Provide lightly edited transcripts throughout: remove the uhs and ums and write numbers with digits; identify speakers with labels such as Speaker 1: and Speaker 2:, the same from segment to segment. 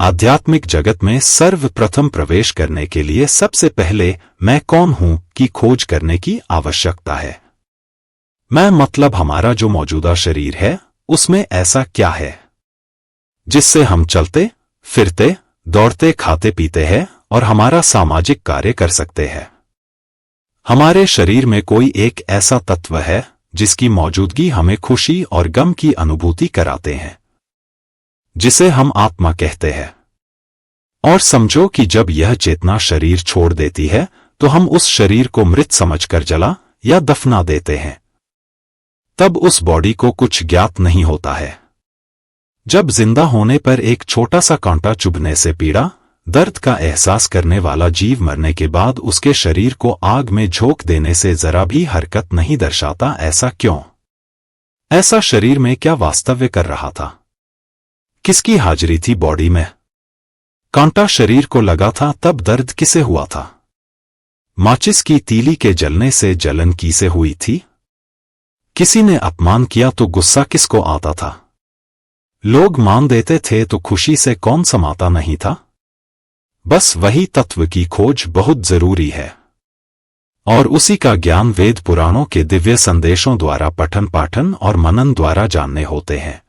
Speaker 1: आध्यात्मिक जगत में सर्वप्रथम प्रवेश करने के लिए सबसे पहले मैं कौन हूं की खोज करने की आवश्यकता है। मैं मतलब हमारा जो मौजूदा शरीर है उसमें ऐसा क्या है जिससे हम चलते फिरते दौड़ते खाते पीते हैं और हमारा सामाजिक कार्य कर सकते हैं। हमारे शरीर में कोई एक ऐसा तत्व है जिसकी मौजूदगी हमें खुशी और गम की अनुभूति कराते हैं, जिसे हम आत्मा कहते हैं। और समझो कि जब यह चेतना शरीर छोड़ देती है तो हम उस शरीर को मृत समझकर जला या दफना देते हैं। तब उस बॉडी को कुछ ज्ञात नहीं होता है। जब जिंदा होने पर एक छोटा सा कांटा चुभने से पीड़ा दर्द का एहसास करने वाला जीव मरने के बाद उसके शरीर को आग में झोंक देने से जरा भी हरकत नहीं दर्शाता, ऐसा क्यों? ऐसा शरीर में क्या वास्तव्य कर रहा था? किसकी हाजिरी थी बॉडी में? कांटा शरीर को लगा था तब दर्द किसे हुआ था? माचिस की तीली के जलने से जलन किसे हुई थी? किसी ने अपमान किया तो गुस्सा किसको आता था? लोग मान देते थे तो खुशी से कौन समाता नहीं था? बस वही तत्व की खोज बहुत जरूरी है और उसी का ज्ञान वेद पुराणों के दिव्य संदेशों द्वारा पठन पाठन और मनन द्वारा जानने होते हैं।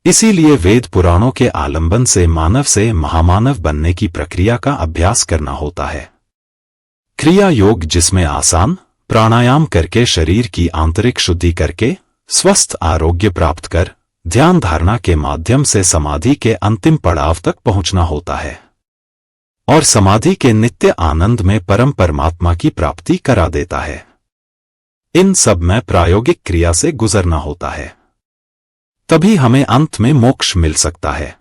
Speaker 1: इसीलिए वेद पुराणों के आलंबन से मानव से महामानव बनने की प्रक्रिया का अभ्यास करना होता है। क्रिया योग, जिसमें आसान प्राणायाम करके शरीर की आंतरिक शुद्धि करके स्वस्थ आरोग्य प्राप्त कर ध्यान धारणा के माध्यम से समाधि के अंतिम पड़ाव तक पहुंचना होता है और समाधि के नित्य आनंद में परम परमात्मा की प्राप्ति करा देता है। इन सब में प्रायोगिक क्रिया से गुजरना होता है, तभी हमें अंत में मोक्ष मिल सकता है।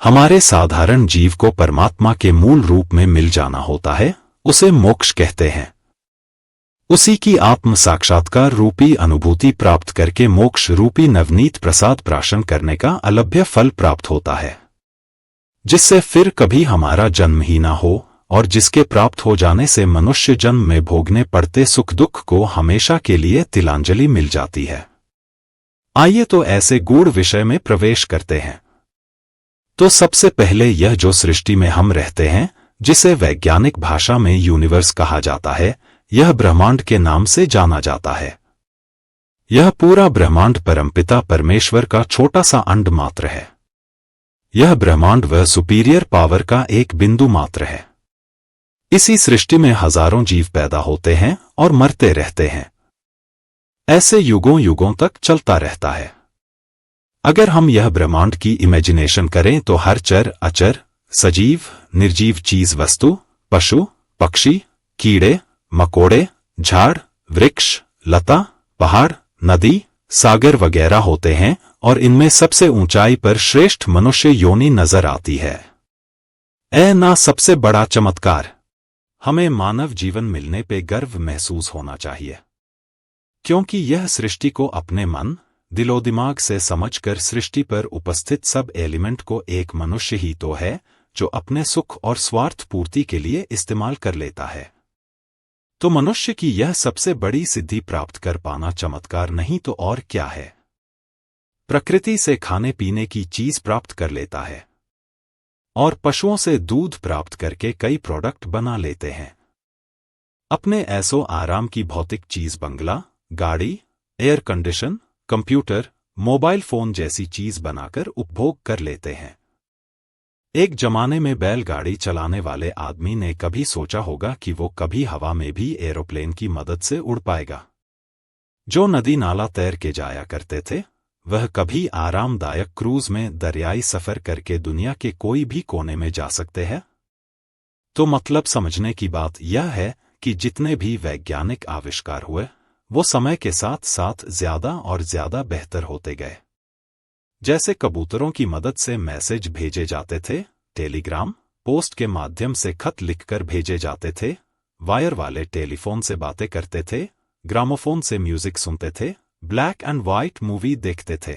Speaker 1: हमारे साधारण जीव को परमात्मा के मूल रूप में मिल जाना होता है, उसे मोक्ष कहते हैं। उसी की आत्म साक्षात्कार रूपी अनुभूति प्राप्त करके मोक्ष रूपी नवनीत प्रसाद प्राशन करने का अलभ्य फल प्राप्त होता है, जिससे फिर कभी हमारा जन्म ही ना हो और जिसके प्राप्त हो जाने से मनुष्य जन्म में भोगने पड़ते सुख दुख को हमेशा के लिए तिलांजलि मिल जाती है। आइए तो ऐसे गूढ़ विषय में प्रवेश करते हैं। तो सबसे पहले यह जो सृष्टि में हम रहते हैं, जिसे वैज्ञानिक भाषा में यूनिवर्स कहा जाता है, यह ब्रह्मांड के नाम से जाना जाता है। यह पूरा ब्रह्मांड परमपिता परमेश्वर का छोटा सा अंड मात्र है। यह ब्रह्मांड वह सुपीरियर पावर का एक बिंदु मात्र है। इसी सृष्टि में हजारों जीव पैदा होते हैं और मरते रहते हैं। ऐसे युगों युगों तक चलता रहता है। अगर हम यह ब्रह्मांड की इमेजिनेशन करें तो हर चर अचर सजीव निर्जीव चीज वस्तु पशु पक्षी कीड़े मकोड़े झाड़ वृक्ष लता पहाड़ नदी सागर वगैरह होते हैं और इनमें सबसे ऊंचाई पर श्रेष्ठ मनुष्य योनि नजर आती है। ना सबसे बड़ा चमत्कार! हमें मानव जीवन मिलने पे गर्व महसूस होना चाहिए, क्योंकि यह सृष्टि को अपने मन दिलो दिमाग से समझकर सृष्टि पर उपस्थित सब एलिमेंट को एक मनुष्य ही तो है जो अपने सुख और स्वार्थ पूर्ति के लिए इस्तेमाल कर लेता है। तो मनुष्य की यह सबसे बड़ी सिद्धि प्राप्त कर पाना चमत्कार नहीं तो और क्या है। प्रकृति से खाने पीने की चीज प्राप्त कर लेता है और पशुओं से दूध प्राप्त करके कई प्रोडक्ट बना लेते हैं। अपने ऐसो आराम की भौतिक चीज बंगला गाड़ी air condition computer mobile phone जैसी चीज बनाकर उपभोग कर लेते हैं। एक जमाने में बैलगाड़ी चलाने वाले आदमी ने कभी सोचा होगा कि वो कभी हवा में भी एरोप्लेन की मदद से उड़ पाएगा? जो नदी नाला तैर के जाया करते थे, वह कभी आरामदायक क्रूज में दरियाई सफर करके दुनिया के कोई भी कोने में जा सकते हैं? तो मतलब समझने की बात यह है कि जितने भी वैज्ञानिक आविष्कार हुए, वो समय के साथ साथ ज्यादा और ज्यादा बेहतर होते गए। जैसे कबूतरों की मदद से मैसेज भेजे जाते थे, टेलीग्राम पोस्ट के माध्यम से खत लिखकर भेजे जाते थे, वायर वाले टेलीफोन से बातें करते थे, ग्रामोफोन से म्यूजिक सुनते थे, ब्लैक एंड व्हाइट मूवी देखते थे।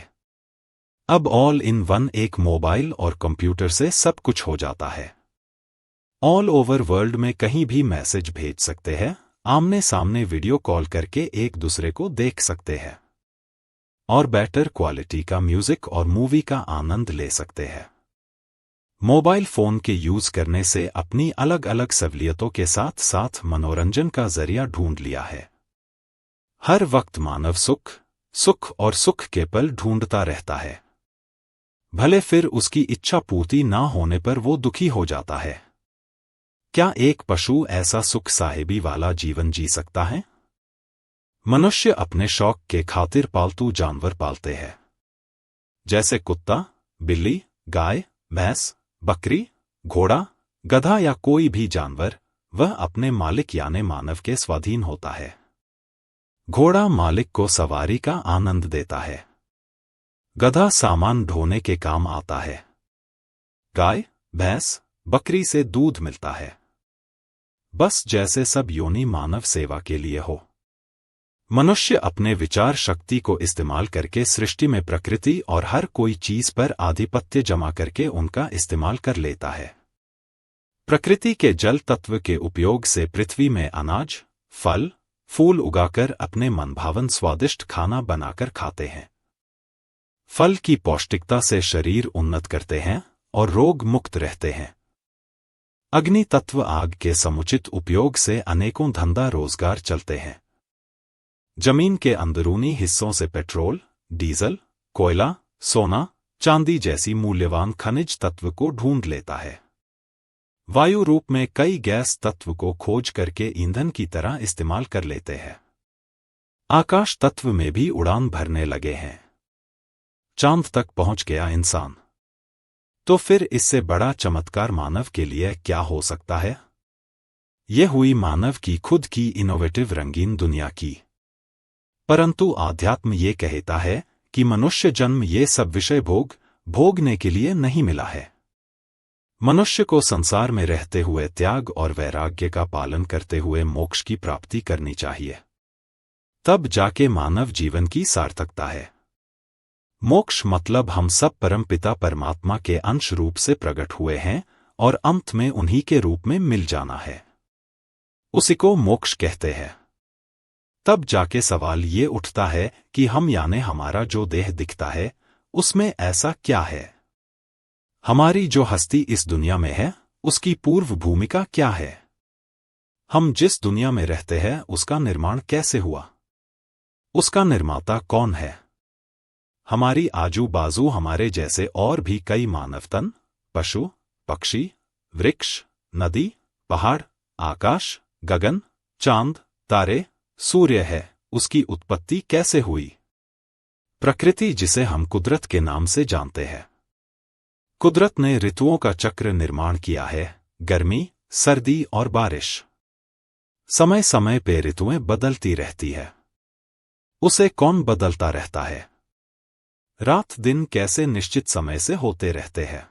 Speaker 1: अब ऑल इन वन एक मोबाइल और कंप्यूटर से सब कुछ हो जाता है। ऑल ओवर वर्ल्ड में कहीं भी मैसेज भेज सकते हैं, आमने सामने वीडियो कॉल करके एक दूसरे को देख सकते हैं और बेटर क्वालिटी का म्यूजिक और मूवी का आनंद ले सकते हैं। मोबाइल फोन के यूज करने से अपनी अलग अलग सहूलियतों के साथ साथ मनोरंजन का जरिया ढूंढ लिया है। हर वक्त मानव सुख और सुख के पल ढूंढता रहता है, भले फिर उसकी इच्छा पूर्ति ना होने पर वो दुखी हो जाता है। क्या एक पशु ऐसा सुख साहिबी वाला जीवन जी सकता है? मनुष्य अपने शौक के खातिर पालतू जानवर पालते हैं, जैसे कुत्ता, बिल्ली, गाय, भैंस, बकरी, घोड़ा, गधा या कोई भी जानवर। वह अपने मालिक यानी मानव के स्वाधीन होता है। घोड़ा मालिक को सवारी का आनंद देता है। गधा सामान ढोने के काम आता है। गाय, भैंस, बकरी से दूध मिलता है। बस जैसे सब योनि मानव सेवा के लिए हो। मनुष्य अपने विचार शक्ति को इस्तेमाल करके सृष्टि में प्रकृति और हर कोई चीज पर आधिपत्य जमा करके उनका इस्तेमाल कर लेता है। प्रकृति के जल तत्व के उपयोग से पृथ्वी में अनाज, फल, फूल उगाकर अपने मनभावन स्वादिष्ट खाना बनाकर खाते हैं। फल की पौष्टिकता से शरीर उन्नत करते हैं और रोग मुक्त रहते हैं। अग्नि तत्व आग के समुचित उपयोग से अनेकों धंधा रोजगार चलते हैं। जमीन के अंदरूनी हिस्सों से पेट्रोल, डीजल, कोयला, सोना, चांदी जैसी मूल्यवान खनिज तत्व को ढूंढ लेता है। वायु रूप में कई गैस तत्व को खोज करके ईंधन की तरह इस्तेमाल कर लेते हैं। आकाश तत्व में भी उड़ान भरने लगे हैं। चांद तक पहुंच गया इंसान। तो फिर इससे बड़ा चमत्कार मानव के लिए क्या हो सकता है? यह हुई मानव की खुद की इनोवेटिव रंगीन दुनिया की। परंतु आध्यात्म ये कहता है कि मनुष्य जन्म ये सब विषय भोगने के लिए नहीं मिला है। मनुष्य को संसार में रहते हुए त्याग और वैराग्य का पालन करते हुए मोक्ष की प्राप्ति करनी चाहिए। तब जाके मानव जीवन की सार्थकता है। मोक्ष मतलब हम सब परमपिता परमात्मा के अंश रूप से प्रकट हुए हैं और अंत में उन्हीं के रूप में मिल जाना है। उसी को मोक्ष कहते हैं। तब जाके सवाल ये उठता है कि हम यानी हमारा जो देह दिखता है उसमें ऐसा क्या है? हमारी जो हस्ती इस दुनिया में है उसकी पूर्व भूमिका क्या है? हम जिस दुनिया में रहते हैं उसका निर्माण कैसे हुआ? उसका निर्माता कौन है? हमारी आजू बाजू हमारे जैसे और भी कई मानव तन, पशु, पक्षी, वृक्ष, नदी, पहाड़, आकाश, गगन, चांद, तारे, सूर्य है। उसकी उत्पत्ति कैसे हुई? प्रकृति जिसे हम कुदरत के नाम से जानते हैं। कुदरत ने ऋतुओं का चक्र निर्माण किया है, गर्मी, सर्दी और बारिश। समय समय पे ऋतुएं बदलती रहती है। उसे कौन बदलता रहता है? रात दिन कैसे निश्चित समय से होते रहते हैं?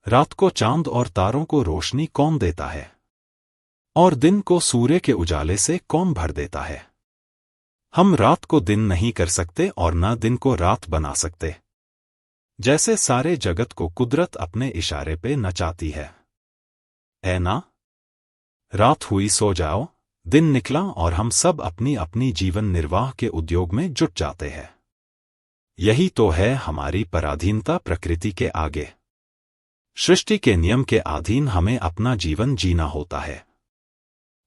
Speaker 1: रात को चांद और तारों को रोशनी कौन देता है? और दिन को सूर्य के उजाले से कौन भर देता है? हम रात को दिन नहीं कर सकते और न दिन को रात बना सकते। जैसे सारे जगत को कुदरत अपने इशारे पे नचाती है। ऐ ना, रात हुई सो जाओ, दिन निकला और हम सब अपनी अपनी जीवन निर्वाह के उद्योग में जुट जाते हैं। यही तो है हमारी पराधीनता प्रकृति के आगे। सृष्टि के नियम के अधीन हमें अपना जीवन जीना होता है।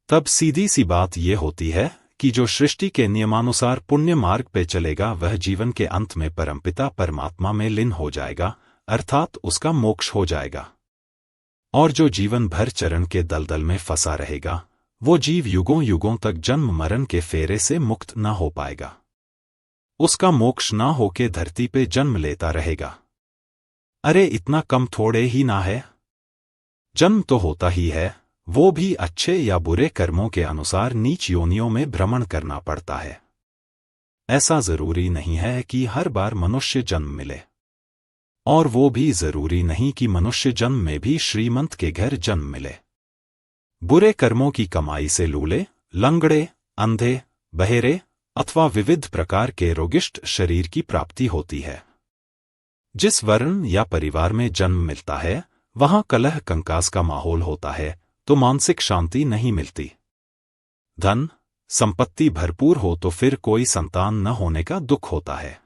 Speaker 1: तब सीधी सी बात यह होती है कि जो सृष्टि के नियमानुसार पुण्य मार्ग पे चलेगा वह जीवन के अंत में परमपिता परमात्मा में लीन हो जाएगा, अर्थात उसका मोक्ष हो जाएगा। और जो जीवन भर चरण के दलदल में फंसा रहेगा वो जीव युगों युगों तक जन्म मरण के फेरे से मुक्त न हो पाएगा। उसका मोक्ष ना होके धरती पे जन्म लेता रहेगा। अरे इतना कम थोड़े ही ना है? जन्म तो होता ही है, वो भी अच्छे या बुरे कर्मों के अनुसार नीच योनियों में भ्रमण करना पड़ता है। ऐसा जरूरी नहीं है कि हर बार मनुष्य जन्म मिले, और वो भी जरूरी नहीं कि मनुष्य जन्म में भी श्रीमंत के घर जन्म मिले। बुरे कर्मों की कमाई से लूले, लंगड़े, अंधे, बहेरे अथवा विविध प्रकार के रोगिष्ट शरीर की प्राप्ति होती है। जिस वर्ण या परिवार में जन्म मिलता है वहां कलह कंकास का माहौल होता है तो मानसिक शांति नहीं मिलती। धन संपत्ति भरपूर हो तो फिर कोई संतान न होने का दुख होता है।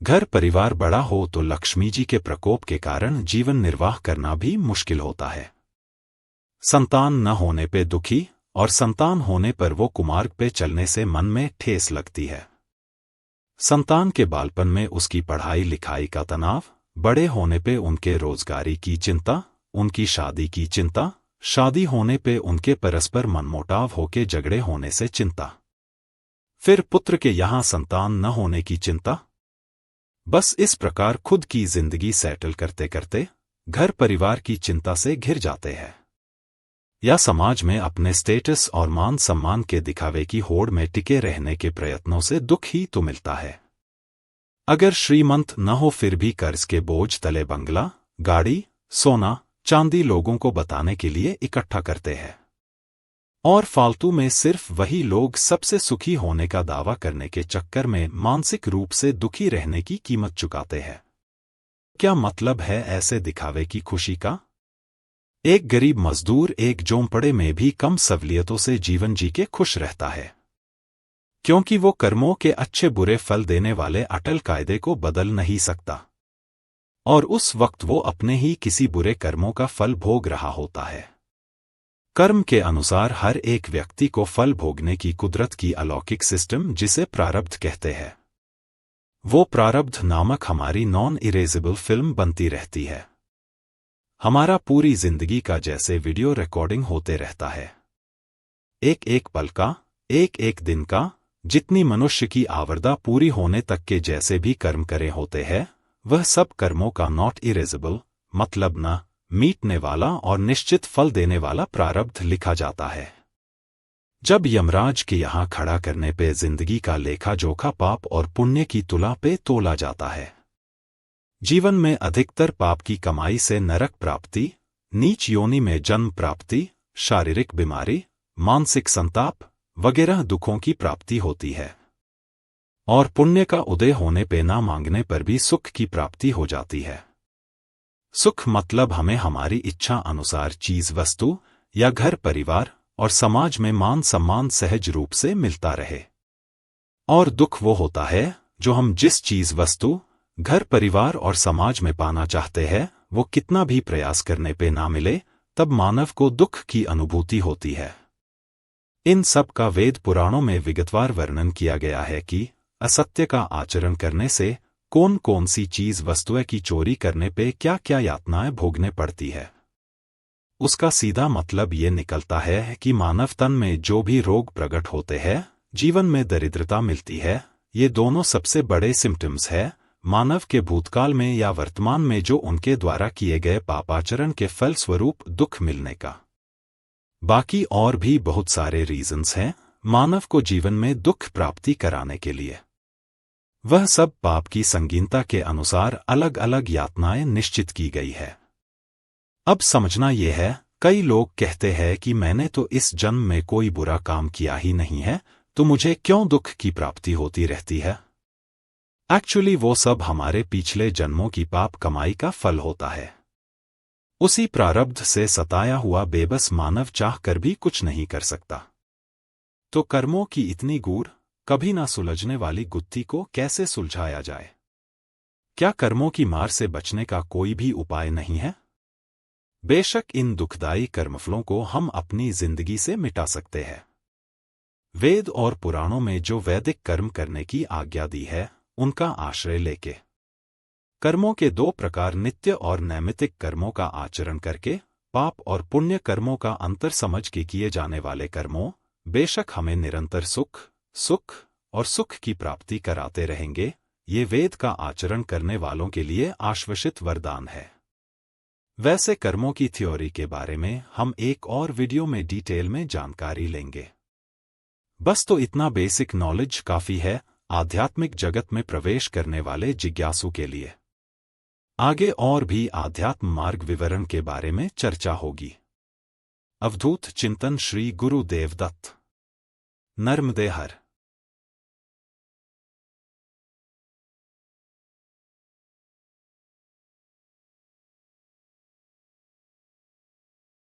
Speaker 1: घर परिवार बड़ा हो तो लक्ष्मी जी के प्रकोप के कारण जीवन निर्वाह करना भी मुश्किल होता है। संतान न होने पे दुखी और संतान होने पर वो कुमार्ग पे चलने से मन में ठेस लगती है। संतान के बालपन में उसकी पढ़ाई लिखाई का तनाव, बड़े होने पे उनके रोजगारी की चिंता, उनकी शादी की चिंता, शादी होने पे उनके परस्पर मनमुटाव होके झगड़े होने से चिंता, फिर पुत्र के यहाँ संतान न होने की चिंता। बस इस प्रकार खुद की जिंदगी सेटल करते करते घर परिवार की चिंता से घिर जाते हैं, या समाज में अपने स्टेटस और मान सम्मान के दिखावे की होड़ में टिके रहने के प्रयत्नों से दुख ही तो मिलता है। अगर श्रीमंत न हो फिर भी कर्ज के बोझ तले बंगला, गाड़ी, सोना, चांदी लोगों को बताने के लिए इकट्ठा करते हैं, और फालतू में सिर्फ वही लोग सबसे सुखी होने का दावा करने के चक्कर में मानसिक रूप से दुखी रहने की कीमत चुकाते हैं। क्या मतलब है ऐसे दिखावे की खुशी का? एक गरीब मजदूर एक झोंपड़े में भी कम सहूलियतों से जीवन जी के खुश रहता है, क्योंकि वो कर्मों के अच्छे बुरे फल देने वाले अटल कायदे को बदल नहीं सकता, और उस वक्त वो अपने ही किसी बुरे कर्मों का फल भोग रहा होता है। कर्म के अनुसार हर एक व्यक्ति को फल भोगने की कुदरत की अलौकिक सिस्टम, जिसे प्रारब्ध कहते हैं, वो प्रारब्ध नामक हमारी नॉन इरेजेबल फिल्म बनती रहती है। हमारा पूरी जिंदगी का जैसे वीडियो रिकॉर्डिंग होते रहता है, एक एक पल का, एक एक दिन का, जितनी मनुष्य की आवर्दा पूरी होने तक के जैसे भी कर्म करे होते हैं, वह सब कर्मों का नॉट इरेजेबल मतलब न मीटने वाला और निश्चित फल देने वाला प्रारब्ध लिखा जाता है। जब यमराज के यहाँ खड़ा करने पे जिंदगी का लेखा जोखा पाप और पुण्य की तुला पे तोला जाता है। जीवन में अधिकतर पाप की कमाई से नरक प्राप्ति, नीच योनि में जन्म प्राप्ति, शारीरिक बीमारी, मानसिक संताप वगैरह दुखों की प्राप्ति होती है, और पुण्य का उदय होने पे ना मांगने पर भी सुख की प्राप्ति हो जाती है। सुख मतलब हमें हमारी इच्छा अनुसार चीज वस्तु या घर परिवार और समाज में मान सम्मान सहज रूप से मिलता रहे, और दुख वो होता है जो हम जिस चीज वस्तु, घर परिवार और समाज में पाना चाहते हैं वो कितना भी प्रयास करने पे ना मिले, तब मानव को दुख की अनुभूति होती है। इन सब का वेद पुराणों में विगतवार वर्णन किया गया है कि असत्य का आचरण करने से कौन कौन सी चीज वस्तुएं की चोरी करने पे क्या क्या यातनाएं भोगने पड़ती है। उसका सीधा मतलब ये निकलता है कि मानव तन में जो भी रोग प्रकट होते हैं, जीवन में दरिद्रता मिलती है, ये दोनों सबसे बड़े सिम्टम्स है मानव के भूतकाल में या वर्तमान में जो उनके द्वारा किए गए पापाचरण के फल स्वरूप दुख मिलने का। बाकी और भी बहुत सारे रीजंस हैं मानव को जीवन में दुख प्राप्ति कराने के लिए। वह सब पाप की संगीनता के अनुसार अलग अलग यातनाएं निश्चित की गई है। अब समझना यह है, कई लोग कहते हैं कि मैंने तो इस जन्म में कोई बुरा काम किया ही नहीं है, तो मुझे क्यों दुख की प्राप्ति होती रहती है। एक्चुअली वो सब हमारे पिछले जन्मों की पाप कमाई का फल होता है। उसी प्रारब्ध से सताया हुआ बेबस मानव चाह कर भी कुछ नहीं कर सकता। तो कर्मों की इतनी गूढ़, कभी ना सुलझने वाली गुत्थी को कैसे सुलझाया जाए? क्या कर्मों की मार से बचने का कोई भी उपाय नहीं है? बेशक इन दुखदायी कर्मफलों को हम अपनी जिंदगी से मिटा सकते हैं। वेद और पुराणों में जो वैदिक कर्म करने की आज्ञा दी है, उनका आश्रय लेके कर्मों के दो प्रकार नित्य और नैमित्तिक कर्मों का आचरण करके पाप और पुण्य कर्मों का अंतर समझ के किए जाने वाले कर्मों बेशक हमें निरंतर सुख और सुख की प्राप्ति कराते रहेंगे, ये वेद का आचरण करने वालों के लिए आश्वासित वरदान है। वैसे कर्मों की थ्योरी के बारे में हम एक और वीडियो में डिटेल में जानकारी लेंगे। बस तो इतना बेसिक नॉलेज काफी है आध्यात्मिक जगत में प्रवेश करने वाले जिज्ञासु के लिए। आगे और भी आध्यात्म मार्ग विवरण के बारे में चर्चा होगी। अवधूत चिंतन श्री गुरुदेव दत्त। नर्मदे हर।